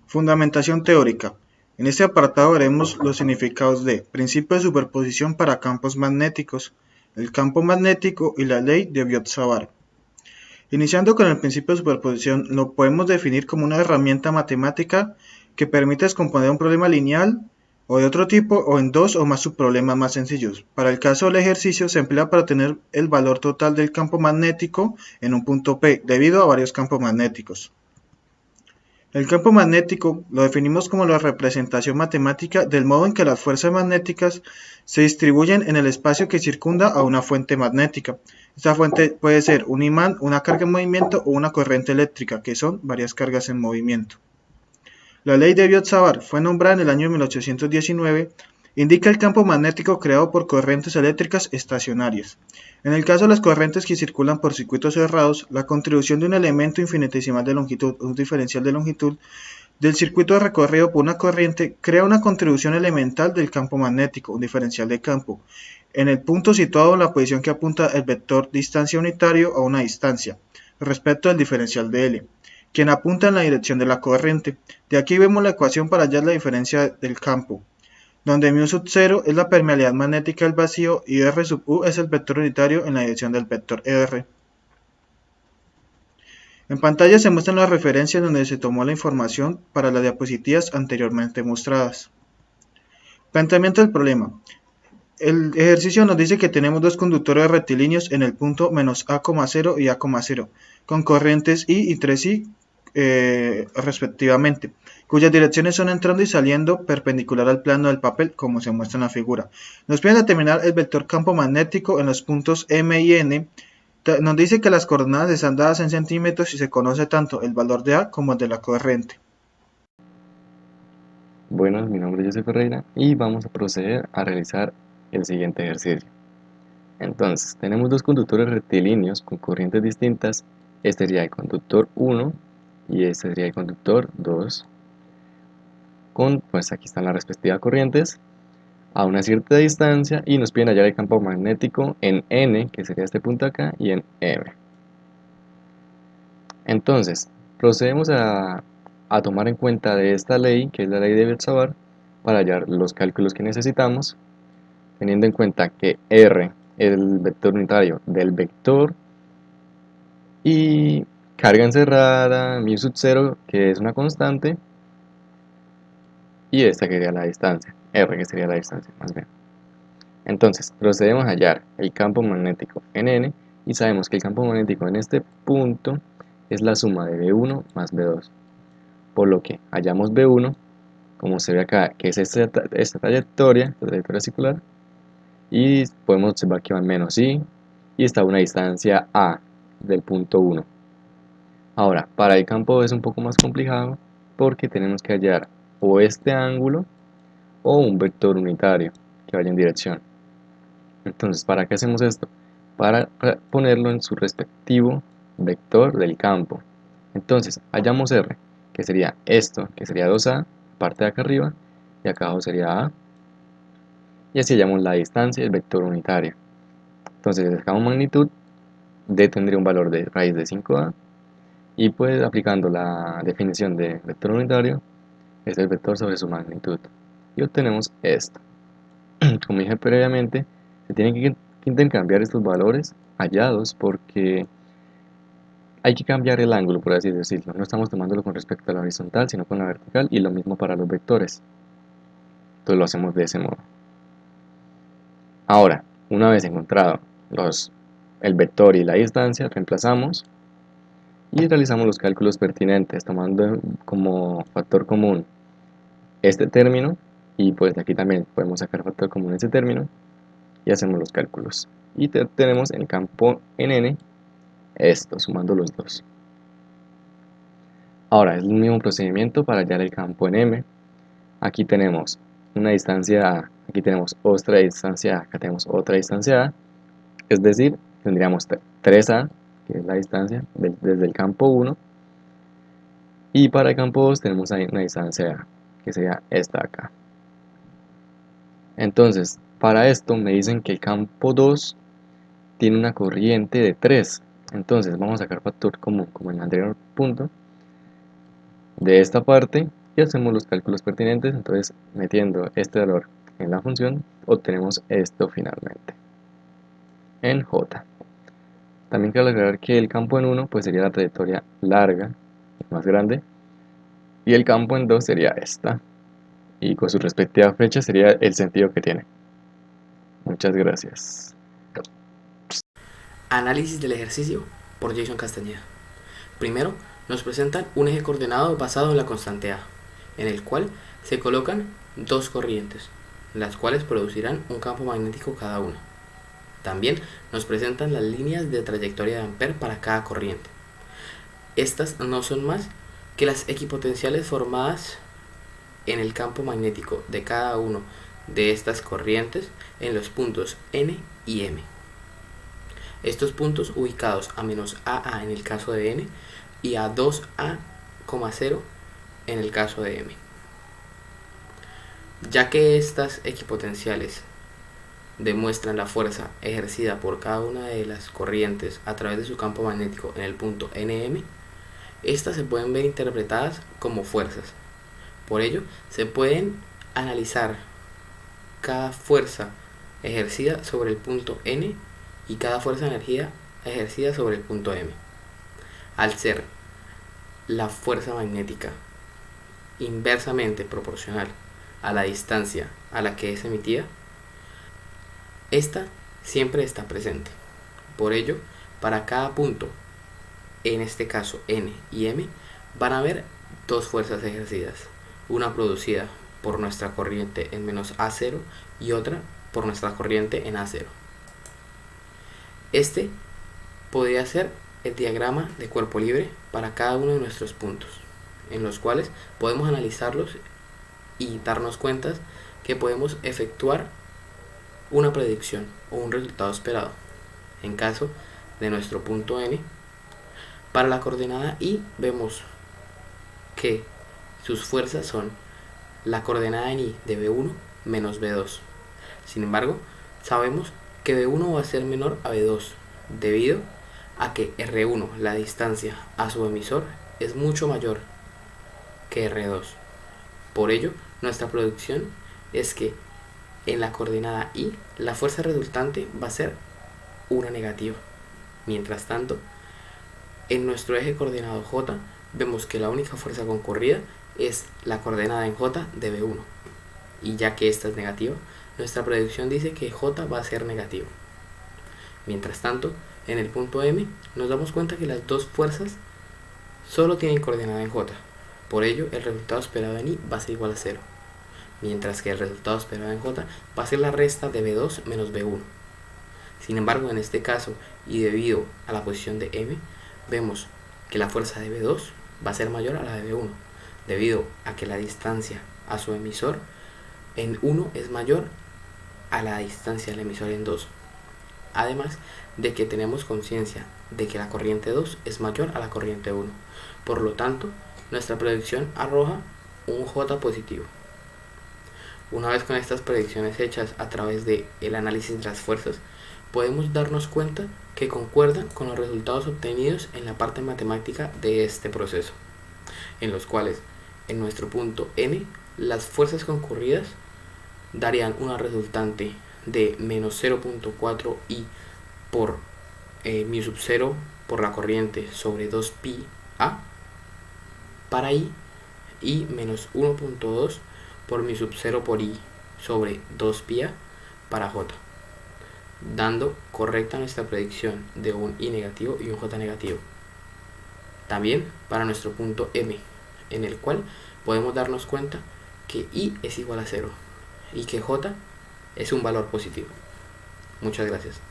Fundamentación teórica. En este apartado veremos los significados de principio de superposición para campos magnéticos, el campo magnético y la ley de Biot-Savart. Iniciando con el principio de superposición, lo podemos definir como una herramienta matemática que permite descomponer un problema lineal o de otro tipo o en dos o más subproblemas más sencillos. Para el caso del ejercicio se emplea para obtener el valor total del campo magnético en un punto P, debido a varios campos magnéticos. El campo magnético lo definimos como la representación matemática del modo en que las fuerzas magnéticas se distribuyen en el espacio que circunda a una fuente magnética. Esta fuente puede ser un imán, una carga en movimiento o una corriente eléctrica, que son varias cargas en movimiento. La ley de Biot-Savart fue nombrada en el año 1819. Indica el campo magnético creado por corrientes eléctricas estacionarias. En el caso de las corrientes que circulan por circuitos cerrados, la contribución de un elemento infinitesimal de longitud, un diferencial de longitud, del circuito recorrido por una corriente crea una contribución elemental del campo magnético, un diferencial de campo, en el punto situado en la posición que apunta el vector distancia unitario a una distancia, respecto al diferencial de L, quien apunta en la dirección de la corriente. De aquí vemos la ecuación para hallar la diferencia del campo, donde μ sub 0 es la permeabilidad magnética del vacío y R sub U es el vector unitario en la dirección del vector R. En pantalla se muestran las referencias donde se tomó la información para las diapositivas anteriormente mostradas. Planteamiento del problema. El ejercicio nos dice que tenemos dos conductores rectilíneos en el punto menos A,0 y A,0, con corrientes I y 3I respectivamente, cuyas direcciones son entrando y saliendo perpendicular al plano del papel, como se muestra en la figura. Nos piden determinar el vector campo magnético en los puntos M y N. Nos dice que las coordenadas están dadas en centímetros y se conoce tanto el valor de A como el de la corriente. Buenas, mi nombre es José Ferreira y vamos a proceder a realizar el siguiente ejercicio. Entonces, tenemos dos conductores rectilíneos con corrientes distintas. Este sería el conductor 1 y este sería el conductor 2. Pues aquí están las respectivas corrientes a una cierta distancia y nos piden hallar el campo magnético en N, que sería este punto acá, y en M. Entonces, procedemos a tomar en cuenta de esta ley, que es la ley de Biot-Savart, para hallar los cálculos que necesitamos, teniendo en cuenta que R es el vector unitario del vector y carga encerrada, μ sub 0, que es una constante, y esta que sería la distancia, R que sería la distancia más bien. Entonces, procedemos a hallar el campo magnético en N y sabemos que el campo magnético en este punto es la suma de B1 más B2, por lo que hallamos B1, como se ve acá, que es esta trayectoria circular, y podemos observar que va en menos I y está a una distancia A del punto 1. Ahora, para el campo es un poco más complicado porque tenemos que hallar o este ángulo o un vector unitario que vaya en dirección. Entonces, ¿para qué hacemos esto? Para ponerlo en su respectivo vector del campo. Entonces, hallamos R, que sería esto, que sería 2A, parte de acá arriba, y acá abajo sería A, y así hallamos la distancia y el vector unitario. Entonces, si sacamos magnitud, D tendría un valor de raíz de 5A, y pues aplicando la definición de vector unitario, es el vector sobre su magnitud. Y obtenemos esto. Como dije previamente, se tienen que intercambiar estos valores hallados porque hay que cambiar el ángulo, por así decirlo. No estamos tomándolo con respecto a la horizontal, sino con la vertical, y lo mismo para los vectores. Entonces lo hacemos de ese modo. Ahora, una vez encontrado el vector y la distancia, reemplazamos y realizamos los cálculos pertinentes, tomando como factor común este término, y pues aquí también podemos sacar factor común ese término, y hacemos los cálculos. Y tenemos en campo en N esto, sumando los dos. Ahora, es el mismo procedimiento para hallar el campo en M. Aquí tenemos una distancia A, aquí tenemos otra distancia A, acá tenemos otra distancia A, es decir, tendríamos 3A, que es la distancia desde el campo 1, y para el campo 2 tenemos ahí una distancia A, que sería esta acá. Entonces, para esto me dicen que el campo 2 tiene una corriente de 3. Entonces, vamos a sacar factor común, como en el anterior punto, de esta parte, y hacemos los cálculos pertinentes. Entonces, metiendo este valor en la función, obtenemos esto finalmente en J. También quiero aclarar que el campo en 1 pues sería la trayectoria larga, más grande, y el campo en 2 sería esta, y con su respectiva flecha sería el sentido que tiene. Muchas gracias. Análisis del ejercicio por Jason Castañeda. Primero, nos presentan un eje coordenado basado en la constante A, en el cual se colocan dos corrientes, las cuales producirán un campo magnético cada una. También nos presentan las líneas de trayectoria de Ampère para cada corriente. Estas no son más que las equipotenciales formadas en el campo magnético de cada uno de estas corrientes en los puntos N y M. Estos puntos ubicados a menos AA en el caso de N y a 2A,0 en el caso de M. Ya que estas equipotenciales demuestran la fuerza ejercida por cada una de las corrientes a través de su campo magnético en el punto NM, estas se pueden ver interpretadas como fuerzas. Por ello, se pueden analizar cada fuerza ejercida sobre el punto N y cada fuerza ejercida sobre el punto M. Al ser la fuerza magnética inversamente proporcional a la distancia a la que es emitida, esta siempre está presente. Por ello, para cada punto, en este caso N y M, van a haber dos fuerzas ejercidas, una producida por nuestra corriente en menos A0 y otra por nuestra corriente en A0. Este podría ser el diagrama de cuerpo libre para cada uno de nuestros puntos, en los cuales podemos analizarlos y darnos cuenta que podemos efectuar una predicción o un resultado esperado. En caso de nuestro punto N, para la coordenada I vemos que sus fuerzas son la coordenada en I de B1 menos B2. Sin embargo, sabemos que B1 va a ser menor a B2 debido a que R1, la distancia a su emisor, es mucho mayor que R2. Por ello, nuestra predicción es que en la coordenada I, la fuerza resultante va a ser una negativa. Mientras tanto, en nuestro eje coordenado J, vemos que la única fuerza concurrida es la coordenada en J de B1. Y ya que esta es negativa, nuestra predicción dice que J va a ser negativo. Mientras tanto, en el punto M, nos damos cuenta que las dos fuerzas solo tienen coordenada en J. Por ello, el resultado esperado en I va a ser igual a 0. Mientras que el resultado esperado en J va a ser la resta de B2 menos B1. Sin embargo, en este caso, y debido a la posición de M, vemos que la fuerza de B2 va a ser mayor a la de B1, debido a que la distancia a su emisor en 1 es mayor a la distancia del emisor en 2. Además de que tenemos conciencia de que la corriente 2 es mayor a la corriente 1. Por lo tanto, nuestra predicción arroja un J positivo. Una vez con estas predicciones hechas a través del análisis de las fuerzas, podemos darnos cuenta que concuerdan con los resultados obtenidos en la parte matemática de este proceso, en los cuales en nuestro punto N las fuerzas concurridas darían una resultante de menos 0.4 I por mu sub 0 por la corriente sobre 2pi A para I y menos 1.2 por mu sub 0 por I sobre 2pi A para J, dando correcta nuestra predicción de un I negativo y un J negativo. También para nuestro punto M, en el cual podemos darnos cuenta que I es igual a 0 y que J es un valor positivo. Muchas gracias.